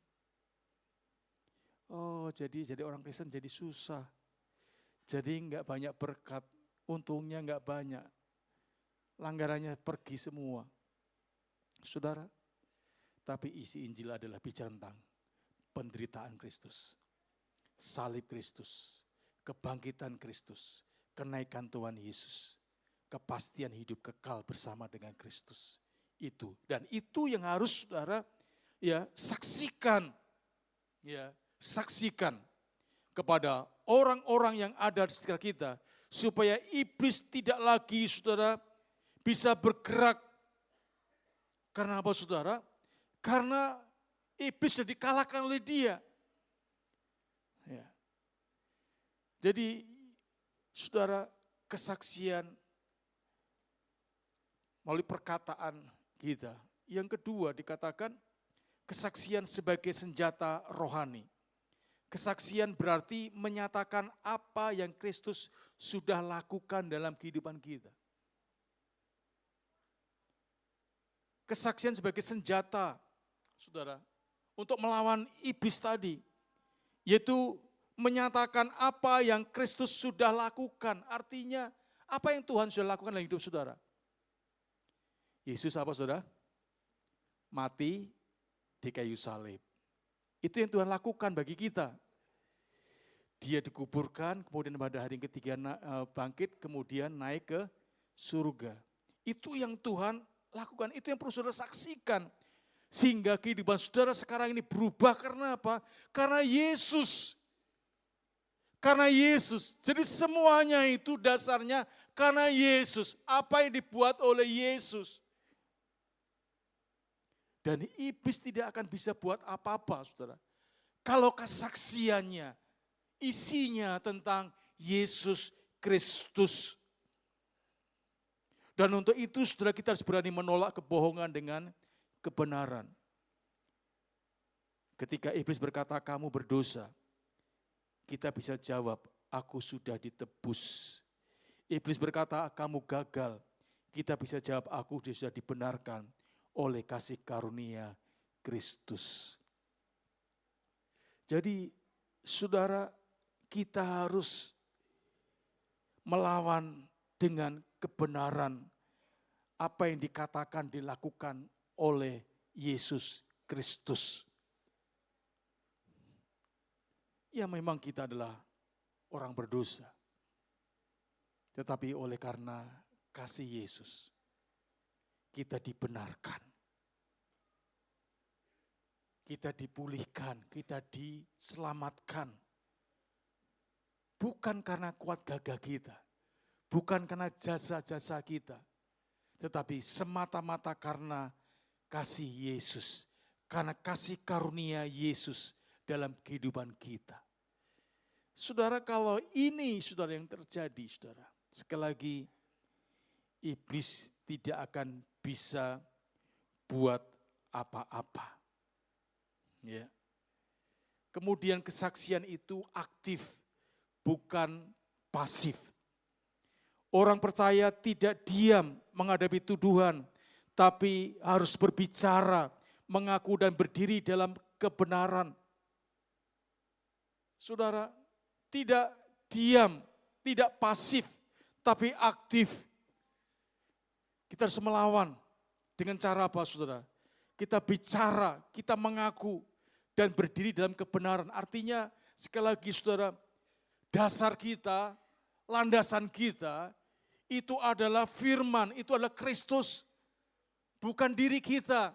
Oh, jadi orang Kristen jadi susah. Jadi enggak banyak berkat, untungnya enggak banyak. Langgarannya pergi semua. Saudara, tapi isi Injil adalah bicara tentang penderitaan Kristus, salib Kristus, kebangkitan Kristus, kenaikan Tuhan Yesus, kepastian hidup kekal bersama dengan Kristus. Itu, dan itu yang harus saudara ya saksikan, kepada orang-orang yang ada di sekitar kita, supaya iblis tidak lagi saudara bisa bergerak. Karena apa, saudara? Karena iblis sudah dikalahkan oleh dia. Ya. Jadi, saudara, kesaksian melalui perkataan kita. Yang kedua dikatakan kesaksian sebagai senjata rohani. Kesaksian berarti menyatakan apa yang Kristus sudah lakukan dalam kehidupan kita. Kesaksian sebagai senjata, saudara, untuk melawan iblis tadi, yaitu menyatakan apa yang Kristus sudah lakukan. Artinya, apa yang Tuhan sudah lakukan dalam hidup saudara? Yesus apa, saudara? mati di kayu salib. Itu yang Tuhan lakukan bagi kita. Dia dikuburkan, kemudian pada hari ketiga bangkit, kemudian naik ke surga. Itu yang Tuhan lakukan, itu yang perlu saudara saksikan. Sehingga kehidupan saudara sekarang ini berubah karena apa? Karena Yesus. Karena Yesus. Jadi semuanya itu dasarnya karena Yesus. Apa yang dibuat oleh Yesus. Dan iblis tidak akan bisa buat apa-apa, saudara. Kalau kesaksiannya, isinya tentang Yesus Kristus. Dan untuk itu saudara kita harus berani menolak kebohongan dengan kebenaran. Ketika iblis berkata kamu berdosa, kita bisa jawab aku sudah ditebus. Iblis berkata kamu gagal, kita bisa jawab aku sudah dibenarkan oleh kasih karunia Kristus. Jadi saudara, kita harus melawan dengan kebenaran apa yang dikatakan dilakukan oleh Yesus Kristus. Ya memang kita adalah orang berdosa. Tetapi oleh karena kasih Yesus, kita dibenarkan. Kita dipulihkan, kita diselamatkan. Bukan karena kuat gagah kita, bukan karena jasa-jasa kita, tetapi semata-mata karena kasih Yesus, karena kasih karunia Yesus dalam kehidupan kita. Saudara, kalau ini saudara yang terjadi, saudara, sekali lagi iblis tidak akan bisa buat apa-apa. Ya. Kemudian kesaksian itu aktif, bukan pasif. Orang percaya tidak diam menghadapi tuduhan, tapi harus berbicara, mengaku dan berdiri dalam kebenaran. Saudara, tidak diam, tidak pasif, tapi aktif. Kita harus melawan dengan cara apa, saudara? Kita bicara, kita mengaku, dan berdiri dalam kebenaran. Artinya, sekali lagi saudara, dasar kita, landasan kita, itu adalah firman, itu adalah Kristus. Bukan diri kita,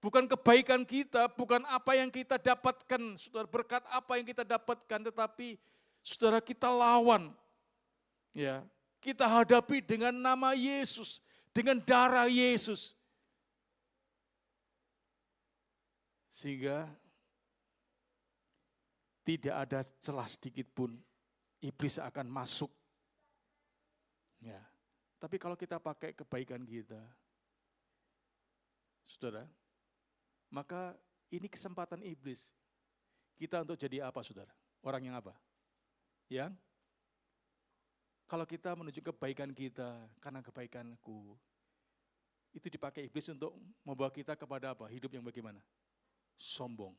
bukan kebaikan kita, bukan apa yang kita dapatkan, saudara, berkat apa yang kita dapatkan, tetapi saudara kita lawan. Ya, kita hadapi dengan nama Yesus, dengan darah Yesus. Sehingga tidak ada celah sedikit pun iblis akan masuk. Ya. Tapi kalau kita pakai kebaikan kita, saudara, maka ini kesempatan iblis. Kita untuk jadi apa, saudara? Orang yang apa? Yang kalau kita menuju kebaikan kita, karena kebaikanku, itu dipakai iblis untuk membawa kita kepada apa? Hidup yang bagaimana? Sombong,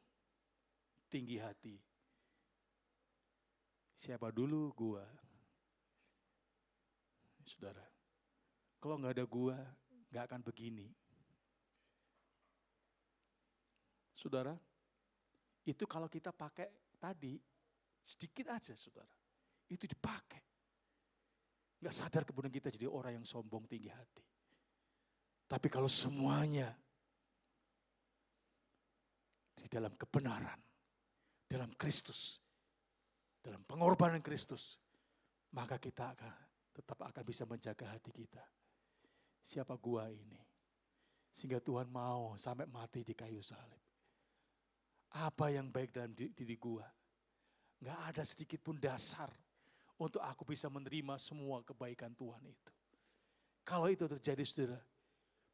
tinggi hati. Siapa dulu gua? Saudara, kalau nggak ada gua, nggak akan begini. Saudara, itu kalau kita pakai tadi, sedikit aja saudara, itu dipakai. Nggak sadar kemudian kita jadi orang yang sombong, tinggi hati. Tapi kalau semuanya di dalam kebenaran, dalam Kristus, dalam pengorbanan Kristus, maka kita tetap akan bisa menjaga hati kita. Siapa gua ini? Sehingga Tuhan mau sampai mati di kayu salib. Apa yang baik dalam diri gua? Nggak ada sedikit pun dasar untuk aku bisa menerima semua kebaikan Tuhan itu. Kalau itu terjadi, saudara,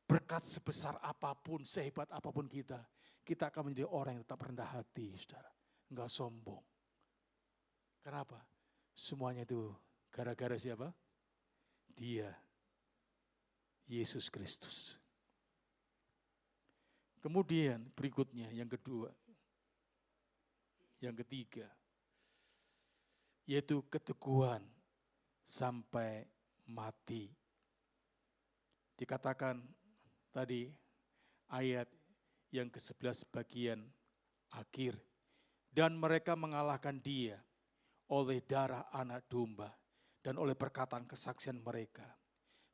berkat sebesar apapun, sehebat apapun kita akan menjadi orang yang tetap rendah hati, saudara. Enggak sombong. Kenapa? Semuanya itu gara-gara siapa? Dia, Yesus Kristus. Kemudian berikutnya yang kedua, yang ketiga, yaitu keteguhan sampai mati. Dikatakan tadi ayat yang ke-11 bagian akhir. Dan mereka mengalahkan dia oleh darah anak domba dan oleh perkataan kesaksian mereka.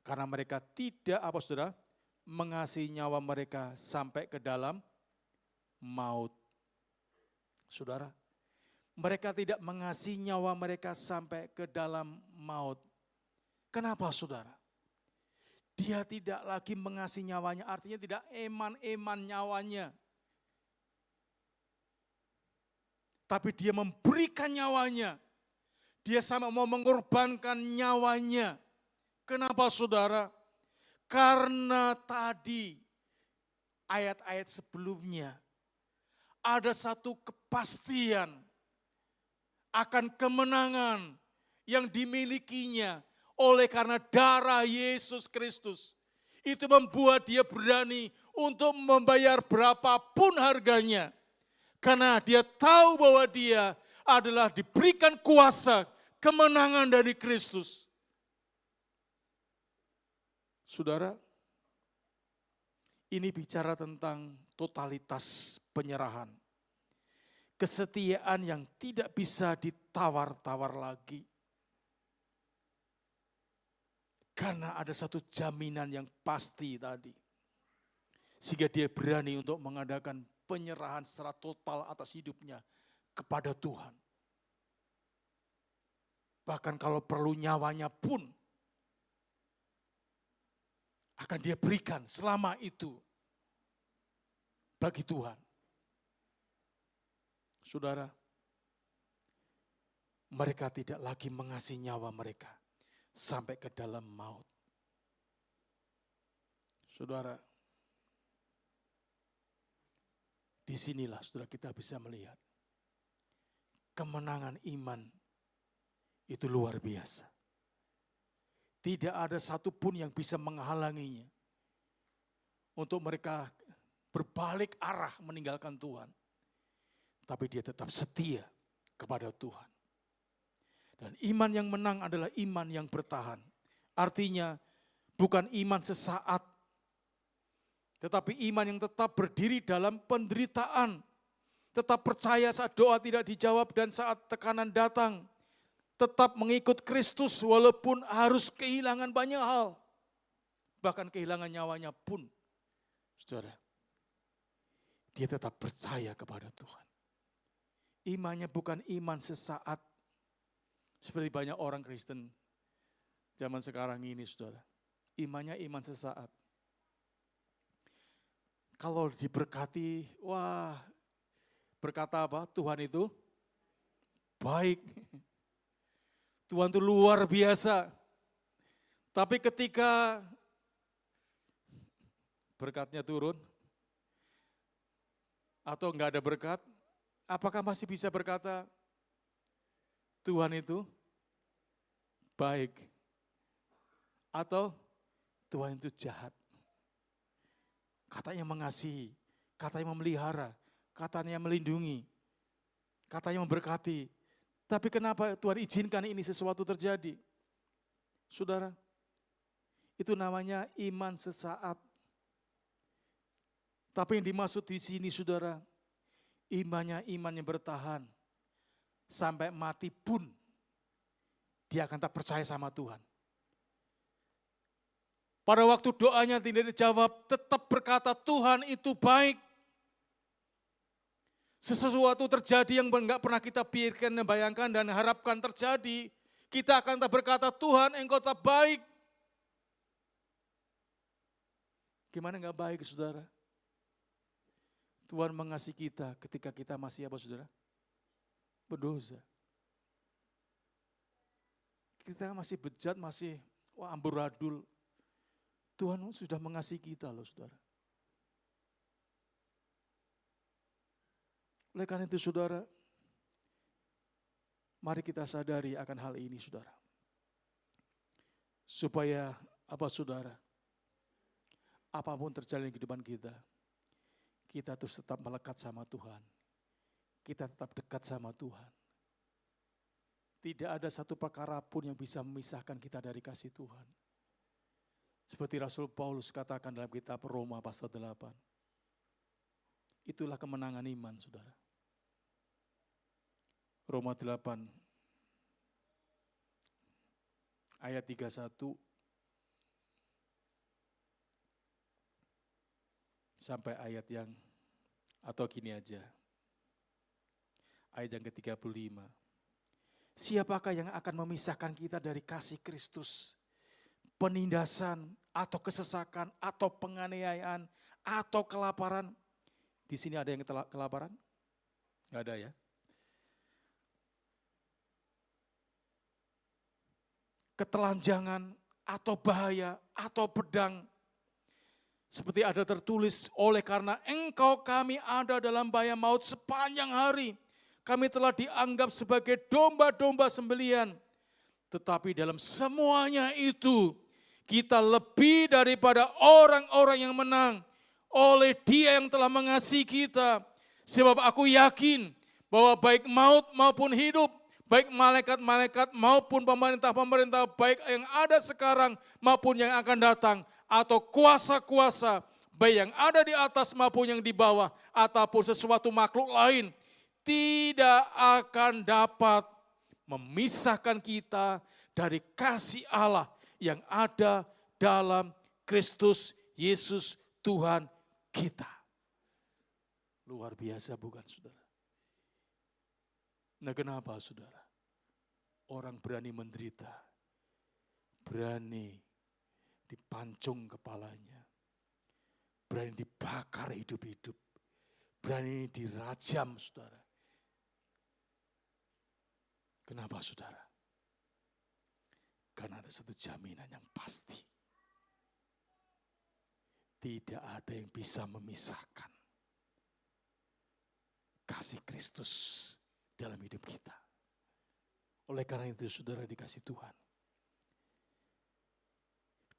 Karena mereka tidak, apa saudara, mengasihi nyawa mereka sampai ke dalam maut. Saudara, mereka tidak mengasihi nyawa mereka sampai ke dalam maut. Kenapa saudara? Dia tidak lagi mengasihi nyawanya, artinya tidak eman-eman nyawanya. Tapi dia memberikan nyawanya. Dia sama mau mengorbankan nyawanya. Kenapa saudara? Karena tadi ayat-ayat sebelumnya ada satu kepastian akan kemenangan yang dimilikinya oleh karena darah Yesus Kristus. Itu membuat dia berani untuk membayar berapapun harganya. Karena dia tahu bahwa dia adalah diberikan kuasa kemenangan dari Kristus. Saudara, ini bicara tentang totalitas penyerahan. Kesetiaan yang tidak bisa ditawar-tawar lagi. Karena ada satu jaminan yang pasti tadi. Sehingga dia berani untuk mengadakan penyerahan secara total atas hidupnya kepada Tuhan. Bahkan kalau perlu nyawanya pun akan dia berikan selama itu bagi Tuhan. Saudara, mereka tidak lagi mengasihi nyawa mereka sampai ke dalam maut. Saudara, disinilah saudara kita bisa melihat kemenangan iman itu luar biasa. Tidak ada satupun yang bisa menghalanginya untuk mereka berbalik arah meninggalkan Tuhan. Tapi dia tetap setia kepada Tuhan. Dan iman yang menang adalah iman yang bertahan. Artinya bukan iman sesaat, tetapi iman yang tetap berdiri dalam penderitaan. Tetap percaya saat doa tidak dijawab dan saat tekanan datang. Tetap mengikut Kristus walaupun harus kehilangan banyak hal. Bahkan kehilangan nyawanya pun. Saudara, dia tetap percaya kepada Tuhan. Imannya bukan iman sesaat. Seperti banyak orang Kristen zaman sekarang ini, saudara. Imannya iman sesaat. Kalau diberkati, wah, berkata apa? Tuhan itu baik. Tuhan itu luar biasa. Tapi ketika berkatnya turun, atau enggak ada berkat, apakah masih bisa berkata, Tuhan itu baik? Atau Tuhan itu jahat? Katanya mengasihi, katanya memelihara, katanya melindungi, katanya memberkati. Tapi kenapa Tuhan izinkan ini sesuatu terjadi? Saudara, itu namanya iman sesaat. Tapi yang dimaksud di sini saudara, imannya iman yang bertahan. Sampai mati pun, dia akan tak percaya sama Tuhan. Pada waktu doanya tidak dijawab, tetap berkata Tuhan itu baik. Sesuatu terjadi yang enggak pernah kita pikirkan, bayangkan dan harapkan terjadi. Kita akan tak berkata Tuhan engkau tak baik. Gimana enggak baik saudara? Tuhan mengasihi kita ketika kita masih apa saudara? Berdosa. Kita masih bejat, masih amburadul. Tuhan sudah mengasihi kita loh saudara. Oleh karena itu saudara, mari kita sadari akan hal ini saudara. Supaya apa saudara? Apapun terjadi di kehidupan kita terus tetap melekat sama Tuhan. Kita tetap dekat sama Tuhan. Tidak ada satu perkara pun yang bisa memisahkan kita dari kasih Tuhan. Seperti Rasul Paulus katakan dalam kitab Roma pasal 8. itulah kemenangan iman, saudara. Roma 8 ayat 31 sampai ayat yang, atau gini aja, ayat yang ke-35. Siapakah yang akan memisahkan kita dari kasih Kristus? Penindasan atau kesesakan atau penganiayaan atau kelaparan? Di sini ada yang kelaparan? Enggak ada ya. Ketelanjangan atau bahaya atau pedang. Seperti ada tertulis, oleh karena engkau kami ada dalam bahaya maut sepanjang hari. Kami telah dianggap sebagai domba-domba sembelian. Tetapi dalam semuanya itu, kita lebih daripada orang-orang yang menang. Oleh Dia yang telah mengasihi kita. Sebab aku yakin bahwa baik maut maupun hidup, baik malaikat-malaikat maupun pemerintah-pemerintah, baik yang ada sekarang maupun yang akan datang, atau kuasa-kuasa, baik yang ada di atas maupun yang di bawah, ataupun sesuatu makhluk lain, tidak akan dapat memisahkan kita dari kasih Allah yang ada dalam Kristus Yesus Tuhan kita. Luar biasa bukan, saudara? Nah, kenapa, saudara? Orang berani menderita, berani dipancung kepalanya, berani dibakar hidup-hidup, berani dirajam, saudara. Kenapa, saudara? Karena ada satu jaminan yang pasti. Tidak ada yang bisa memisahkan kasih Kristus dalam hidup kita. Oleh karena itu, saudara dikasih Tuhan,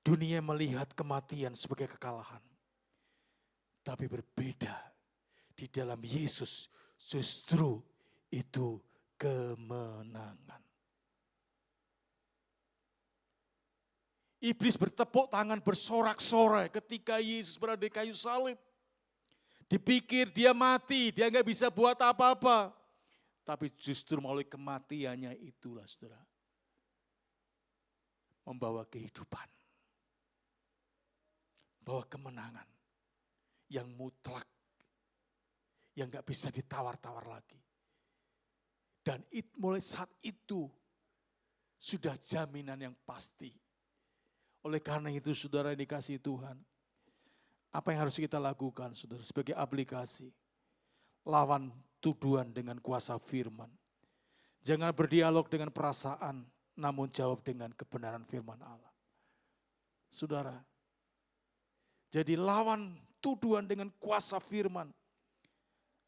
dunia melihat kematian sebagai kekalahan. Tapi berbeda, di dalam Yesus justru itu kemenangan. Iblis bertepuk tangan bersorak-sorai ketika Yesus berada di kayu salib. Dipikir dia mati, dia nggak bisa buat apa-apa. Tapi justru melalui kematiannya itulah, saudara, membawa kehidupan, bawa kemenangan yang mutlak, yang nggak bisa ditawar-tawar lagi. Dan mulai saat itu sudah jaminan yang pasti. Oleh karena itu, saudara dikasih Tuhan, apa yang harus kita lakukan, saudara, sebagai aplikasi? Lawan tuduhan dengan kuasa firman. Jangan berdialog dengan perasaan, namun jawab dengan kebenaran firman Allah. Saudara, jadi lawan tuduhan dengan kuasa firman.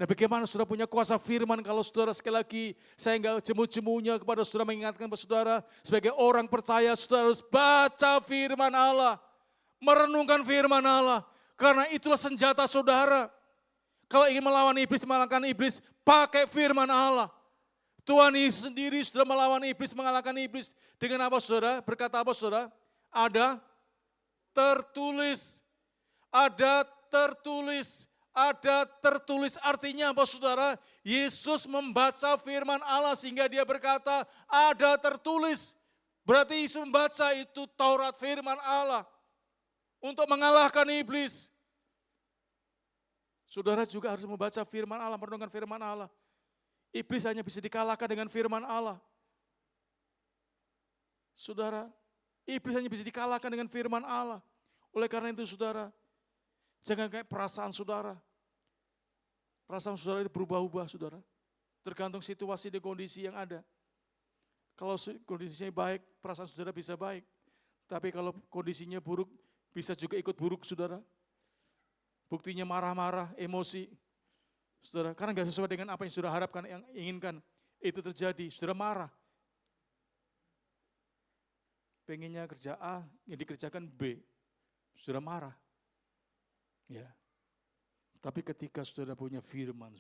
Nah, bagaimana saudara punya kuasa firman kalau saudara, sekali lagi saya enggak jemu-jemunya kepada saudara, mengingatkan kepada saudara, sebagai orang percaya saudara harus baca firman Allah, merenungkan firman Allah, karena itulah senjata saudara. Kalau ingin melawan iblis, mengalahkan iblis, pakai firman Allah. Tuhan Yesus sendiri sudah melawan iblis, mengalahkan iblis dengan apa, saudara? Berkata apa, saudara? Ada tertulis. Ada tertulis. Ada tertulis, artinya apa, saudara? Yesus membaca firman Allah sehingga dia berkata ada tertulis. Berarti Yesus membaca itu Taurat firman Allah untuk mengalahkan iblis. Saudara juga harus membaca firman Allah, merenungkan firman Allah. Iblis hanya bisa dikalahkan dengan firman Allah. Saudara, iblis hanya bisa dikalahkan dengan firman Allah. Oleh karena itu, saudara, jangan kayak perasaan saudara. Perasaan saudara itu berubah-ubah, saudara. Tergantung situasi dan kondisi yang ada. Kalau kondisinya baik, perasaan saudara bisa baik. Tapi kalau kondisinya buruk, bisa juga ikut buruk, saudara. Buktinya marah-marah, emosi. Saudara, karena gak sesuai dengan apa yang saudara harapkan, yang inginkan. Itu terjadi, saudara marah. Pengennya kerja A, yang dikerjakan B. Saudara marah. Ya. Tapi ketika saudara punya firman,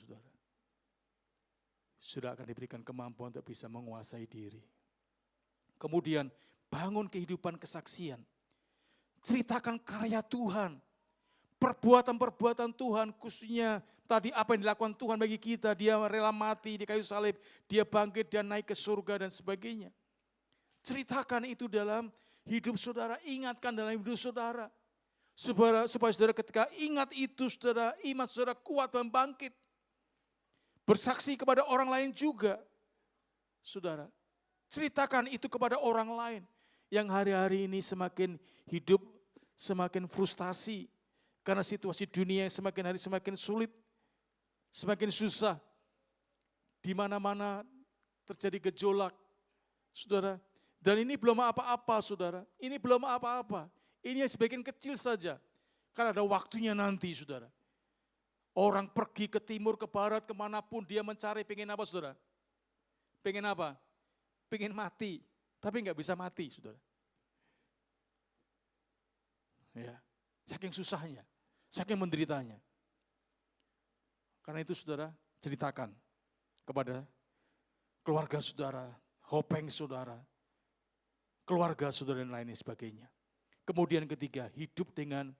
saudara akan diberikan kemampuan untuk bisa menguasai diri. Kemudian bangun kehidupan kesaksian. Ceritakan karya Tuhan. perbuatan-perbuatan Tuhan, khususnya tadi apa yang dilakukan Tuhan bagi kita, dia rela mati di kayu salib, dia bangkit dan naik ke surga dan sebagainya. Ceritakan itu dalam hidup saudara, ingatkan dalam hidup saudara. Supaya saudara ketika ingat itu, saudara, iman saudara kuat dan bangkit. Bersaksi kepada orang lain juga. Saudara, ceritakan itu kepada orang lain yang hari-hari ini semakin hidup, semakin frustasi. Karena situasi dunia yang semakin hari semakin sulit, semakin susah. Di mana-mana terjadi gejolak, saudara. Dan ini belum apa-apa, saudara. Ini belum apa-apa. Ini sebagian kecil saja. Karena ada waktunya nanti, saudara. Orang pergi ke timur, ke barat, kemanapun dia mencari, pengen apa, saudara? Pengen apa? Pengen mati. Tapi nggak bisa mati, saudara. Ya, saking susahnya, saking menderitanya. Karena itu saudara, ceritakan kepada keluarga saudara, hopeng saudara, keluarga saudara dan lain sebagainya. Kemudian ketiga, hidup dengan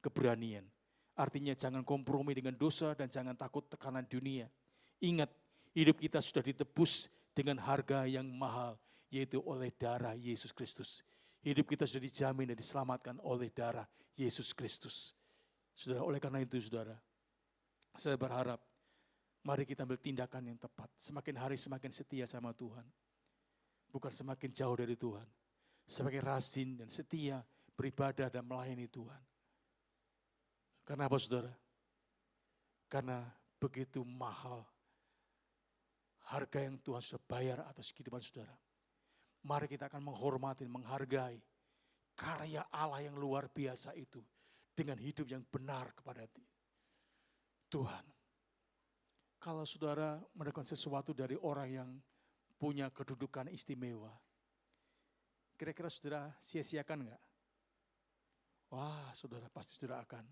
keberanian. Artinya jangan kompromi dengan dosa dan jangan takut tekanan dunia. Ingat, hidup kita sudah ditebus dengan harga yang mahal, yaitu oleh darah Yesus Kristus. Hidup kita sudah dijamin dan diselamatkan oleh darah Yesus Kristus. Saudara, oleh karena itu saudara, saya berharap mari kita ambil tindakan yang tepat. Semakin hari semakin setia sama Tuhan. Bukan semakin jauh dari Tuhan. Semakin rajin dan setia beribadah dan melayani Tuhan. Karena apa saudara? Karena begitu mahal harga yang Tuhan sudah bayar atas kehidupan saudara. Mari kita akan menghormati, menghargai karya Allah yang luar biasa itu dengan hidup yang benar kepada Tuhan. Kalau saudara mendapatkan sesuatu dari orang yang punya kedudukan istimewa, kira-kira saudara sia-siakan enggak? Wah, saudara pasti saudara akan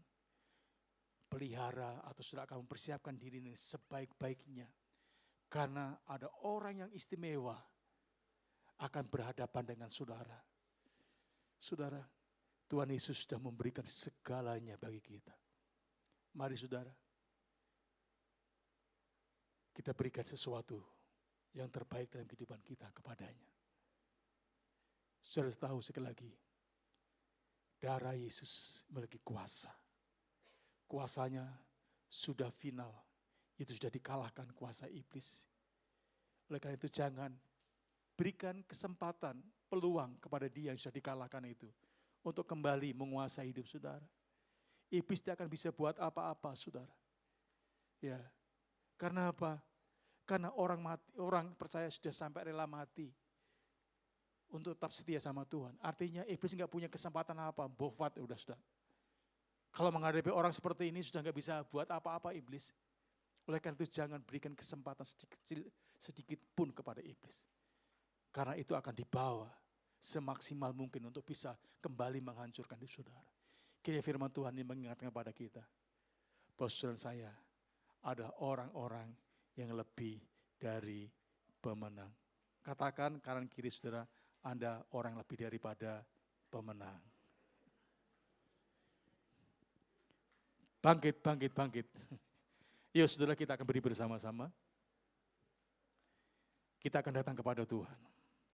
pelihara atau saudara akan mempersiapkan diri ini sebaik-baiknya. Karena ada orang yang istimewa akan berhadapan dengan saudara. Saudara, Tuhan Yesus sudah memberikan segalanya bagi kita. Mari saudara, kita berikan sesuatu yang terbaik dalam kehidupan kita kepadanya. Saudara tahu sekali lagi, darah Yesus memiliki kuasa. Kuasanya sudah final, itu sudah dikalahkan kuasa iblis. Oleh karena itu jangan berikan kesempatan, peluang kepada dia yang sudah dikalahkan itu untuk kembali menguasai hidup saudara. Iblis tidak akan bisa buat apa-apa saudara. Ya, karena apa? Karena orang percaya sudah sampai rela mati untuk tetap setia sama Tuhan. Artinya iblis nggak punya kesempatan apa, bofat udah sudah. Kalau menghadapi orang seperti ini sudah nggak bisa buat apa-apa iblis. Oleh karena itu jangan berikan kesempatan sedikit pun kepada iblis. Karena itu akan dibawa semaksimal mungkin untuk bisa kembali menghancurkan hidup saudara. Kiranya firman Tuhan ini mengingatkan kepada kita, bahwa saudara saya ada orang-orang yang lebih dari pemenang. Katakan kanan kiri saudara, Anda orang lebih daripada pemenang. Bangkit, bangkit, bangkit. Yuk saudara, kita akan beri bersama-sama. Kita akan datang kepada Tuhan.